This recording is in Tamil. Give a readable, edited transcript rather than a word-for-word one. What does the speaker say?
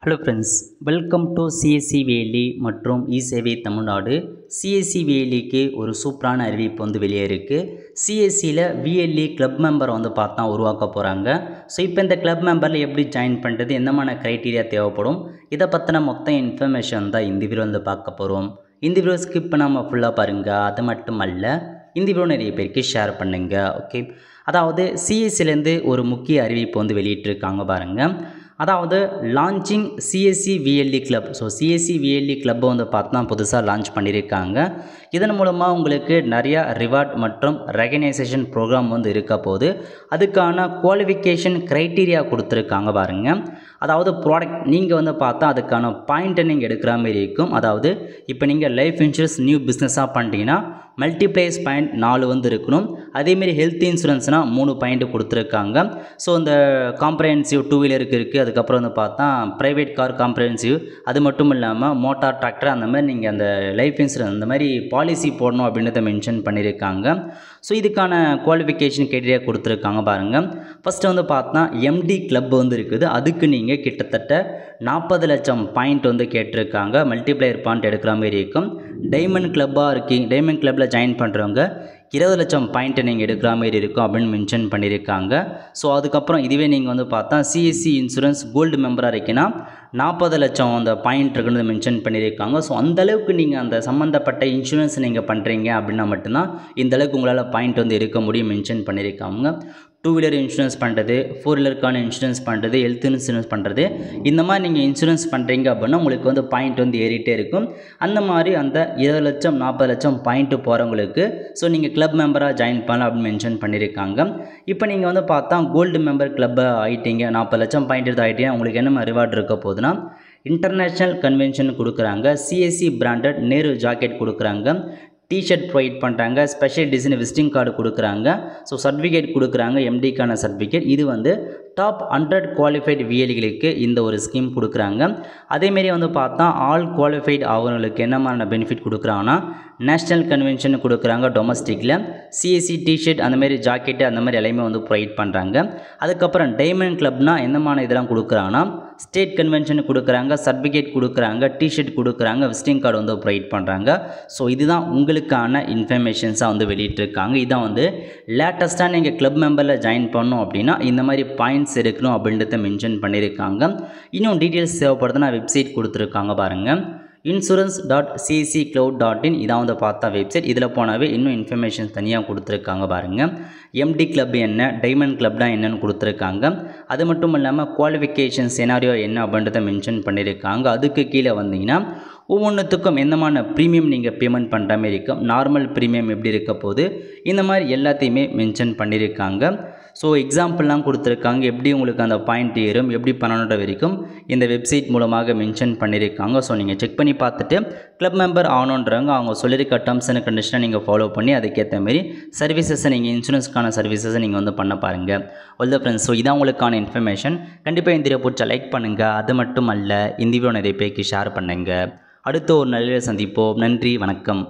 Hello friends, welcome to CSC valley மற்றும் இசேவை தமிழ்நாடு. சிஎஸ்சி வேலிக்கு ஒரு சூப்பரான அறிவிப்பு வெளியே இருக்குது. சிஎஸ்சியில் விஎல்இ கிளப் மெம்பரை பார்த்தா உருவாக்க போகிறாங்க. ஸோ இப்போ இந்த கிளப் மெம்பரில் எப்படி ஜாயின் பண்ணுறது, என்னமான க்ரைட்டீரியா தேவைப்படும், இதை பற்றின மொத்த இன்ஃபர்மேஷன் தான் இந்த வீடியோ பார்க்க போகிறோம். இந்த வீடியோ ஸ்கிப் பண்ணாமல் ஃபுல்லாக பாருங்கள். அது மட்டும் அல்ல, இந்த வீடியோ நிறைய பேருக்கு ஷேர் பண்ணுங்கள். ஓகே, அதாவது சிஎஸ்சிலேருந்து ஒரு முக்கிய அறிவிப்பு வெளியிட்டிருக்காங்க பாருங்கள். அதாவது launching CSC VLE club. So CSC VLE கிளப்பை பார்த்தா புதுசாக லான்ச் பண்ணியிருக்காங்க. இதன் மூலமாக உங்களுக்கு நிறையா ரிவார்ட் மற்றும் ரெகனைசேஷன் ப்ரோக்ராம் இருக்க போது அதுக்கான குவாலிஃபிகேஷன் க்ரைட்டீரியா கொடுத்துருக்காங்க பாருங்கள். அதாவது ப்ராடக்ட் நீங்கள் பார்த்தா அதுக்கான பாயிண்ட்டை நீங்கள் எடுக்கிற மாதிரி இருக்கும். அதாவது இப்போ நீங்கள் லைஃப் இன்சூரன்ஸ் நியூ பிஸ்னஸாக பண்ணிட்டீங்கன்னா மல்டிப்ளைஸ் பாயிண்ட் 4 இருக்கணும். அதேமாரி ஹெல்த் இன்சூரன்ஸ்னால் 3 பாயிண்ட் கொடுத்துருக்காங்க. ஸோ இந்த காம்ப்ரஹென்சிவ் 2 வீலருக்கு இருக்குது. அதுக்கப்புறம் பார்த்தா ப்ரைவேட் கார் காம்ப்ரஹென்சிவ், அது மட்டும் இல்லாமல் மோட்டார் டிராக்டர், அந்த மாதிரி நீங்கள் அந்த லைஃப் இன்சூரன்ஸ் அந்த மாதிரி பாலிசி போடணும் அப்படின்றத மென்ஷன் பண்ணியிருக்காங்க. ஸோ இதுக்கான குவாலிஃபிகேஷன் க்ரைட்டீரியா கொடுத்துருக்காங்க பாருங்கள். ஃபஸ்ட்டு பார்த்தா எம்டி கிளப் இருக்குது. அதுக்கு நீங்கள் கிட்டத்தட்ட 40 லட்சம் பாயிண்ட் கேட்டிருக்காங்க. மல்டிப்ளையர் பாயிண்ட் எடுக்கிற மாதிரி இருக்கும். டைமண்ட் கிளப்பாக இருக்கீங்க, டைமண்ட் கிளப்பில் ஜாயின் பண்ணுறவங்க 20 லட்சம் பாயிண்ட்டை நீங்கள் எடுக்கிற மாதிரி இருக்கும் அப்படின்னு மென்ஷன் பண்ணியிருக்காங்க. ஸோ அதுக்கப்புறம் இதுவே நீங்கள் பார்த்தா சிஎஸ்சி இன்சூரன்ஸ் கோல்டு மெம்பராக இருக்கீங்கன்னா 40 லட்சம் அந்த பாயிண்ட் இருக்குன்னு மென்ஷன் பண்ணியிருக்காங்க. ஸோ அந்தளவுக்கு நீங்கள் அந்த சம்மந்தப்பட்ட இன்சூரன்ஸ் நீங்கள் பண்ணுறீங்க அப்படின்னா மட்டும்தான் இந்தளவுக்கு உங்களால் பாயிண்ட் இருக்க முடியும் மென்ஷன் பண்ணியிருக்காங்க. 2 வீலர் இன்சூரன்ஸ் பண்ணுறது, 4 வீலருக்கான இன்சூரன்ஸ் பண்ணுறது, ஹெல்த் இன்சூரன்ஸ் பண்ணுறது, இந்த மாதிரி நீங்கள் இன்சூரன்ஸ் பண்ணுறீங்க அப்படின்னா உங்களுக்கு பாயிண்ட் ஏறிட்டே இருக்கும். அந்த மாதிரி அந்த 20 லட்சம் 40 லட்சம் பாயிண்ட்டு போகிறவங்களுக்கு ஸோ நீங்கள் கிளப் மெம்பராக ஜாயின் பண்ணலாம் அப்படின்னு மென்ஷன் பண்ணியிருக்காங்க. இப்போ நீங்கள் பார்த்தா கோல்டு மெம்பர் கிளப்பை ஆகிட்டீங்க, 40 லட்சம் பாயிண்ட் எடுத்து ஆகிட்டீங்கன்னா உங்களுக்கு என்ன ரிவார்டு இருக்க போகுதுன்னா இன்டர்நேஷ்னல் கன்வென்ஷன் கொடுக்குறாங்க, சிஎஸ்சி பிராண்டட் நேரு ஜாக்கெட் கொடுக்குறாங்க, டிஷர்ட் ப்ரொவைட் பண்ணுறாங்க, ஸ்பெஷல் டிசைன் விசிட்டிங் கார்டு கொடுக்குறாங்க, ஸோ சர்டிஃபிகேட் கொடுக்குறாங்க, எம்டிக்கான சர்டிஃபிகேட். இது டாப் 100 குவாலிஃபைடு விஎல்இகளுக்கு இந்த ஒரு ஸ்கீம் கொடுக்குறாங்க. அதேமாரி பார்த்தா ஆல் குவாலிஃபைடு அவங்களுக்கு என்னமான பெனிஃபிட் கொடுக்குறாங்கன்னா நேஷ்னல் கன்வென்ஷன் கொடுக்குறாங்க டொமஸ்டிக்கில், சிஎஸ்சி டிஷர்ட் அந்தமாரி ஜாக்கெட்டு அந்த மாதிரி எல்லாமே ப்ரொவைட் பண்ணுறாங்க. அதுக்கப்புறம் டைமண்ட் கிளப்னால் என்னமான இதெல்லாம் கொடுக்குறாங்கன்னா ஸ்டேட் கன்வென்ஷன் கொடுக்குறாங்க, சர்டிஃபிகேட் கொடுக்குறாங்க, டிஷர்ட் கொடுக்குறாங்க, விசிட்டிங் கார்டு ப்ரொவைட் பண்ணுறாங்க. ஸோ இதுதான் உங்களுக்கான இன்ஃபர்மேஷன்ஸாக வெளியிட்டிருக்காங்க. இதான் லேட்டஸ்ட்டாக நீங்கள் கிளப் மெம்பரில் ஜாயின் பண்ணோம் அப்படின்னா இந்த மாதிரி பாயிண்ட்ஸ் இருக்கணும் அப்படின்றத மென்ஷன் பண்ணியிருக்காங்க. இன்னும் டீட்டெயில்ஸ் தேவைப்படுதுன்னா வெப்சைட் கொடுத்துருக்காங்க பாருங்கள், insurance.csccloud.in. இதான் பார்த்தா வெப்சைட். இதில் போனாவே இன்னும் இன்ஃபர்மேஷன் தனியாக கொடுத்துருக்காங்க பாருங்கள். எம்டி கிளப் என்ன, டைமண்ட் கிளப்னா என்னென்னு கொடுத்துருக்காங்க. அது மட்டும் இல்லாமல் குவாலிஃபிகேஷன் செனாரியோ என்ன அப்படின்றத மென்ஷன் பண்ணியிருக்காங்க. அதுக்கு கீழே வந்தீங்கன்னா ஒவ்வொன்றுத்துக்கும் என்னமான ப்ரீமியம் நீங்கள் பேமெண்ட் பண்ணுற மாதிரி இருக்கும், நார்மல் ப்ரீமியம் எப்படி இருக்க போது, இந்த மாதிரி எல்லாத்தையுமே மென்ஷன் பண்ணியிருக்காங்க. ஸோ எக்ஸாம்பிள்லாம் கொடுத்துருக்காங்க, எப்படி உங்களுக்கு அந்த பாயிண்ட் ஏறும், எப்படி பண்ணணுன்ற வரைக்கும் இந்த வெப்சைட் மூலமாக மென்ஷன் பண்ணியிருக்காங்க. ஸோ நீங்கள் செக் பண்ணி பார்த்துட்டு கிளப் மெம்பர் ஆகணுன்றவங்க அவங்க சொல்லியிருக்க டேர்ம்ஸ் அண்ட் கண்டிஷனை நீங்கள் ஃபாலோ பண்ணி அதுக்கேற்ற மாதிரி சர்வீசஸை நீங்கள் இன்சூரன்ஸ்க்கான சர்வீசஸை நீங்கள் பண்ண பாருங்கள். ஆல் ஃப்ரெண்ட்ஸ், ஸோ இதான் உங்களுக்கான இன்ஃபர்மேஷன். கண்டிப்பாக இந்த வீடியோ பிடிச்சா லைக் பண்ணுங்கள். அது மட்டும் அல்ல, இந்த வீடியோ நிறைய பேருக்கு ஷேர் பண்ணுங்கள். அடுத்த ஒரு நல்ல சந்திப்போம். நன்றி, வணக்கம்.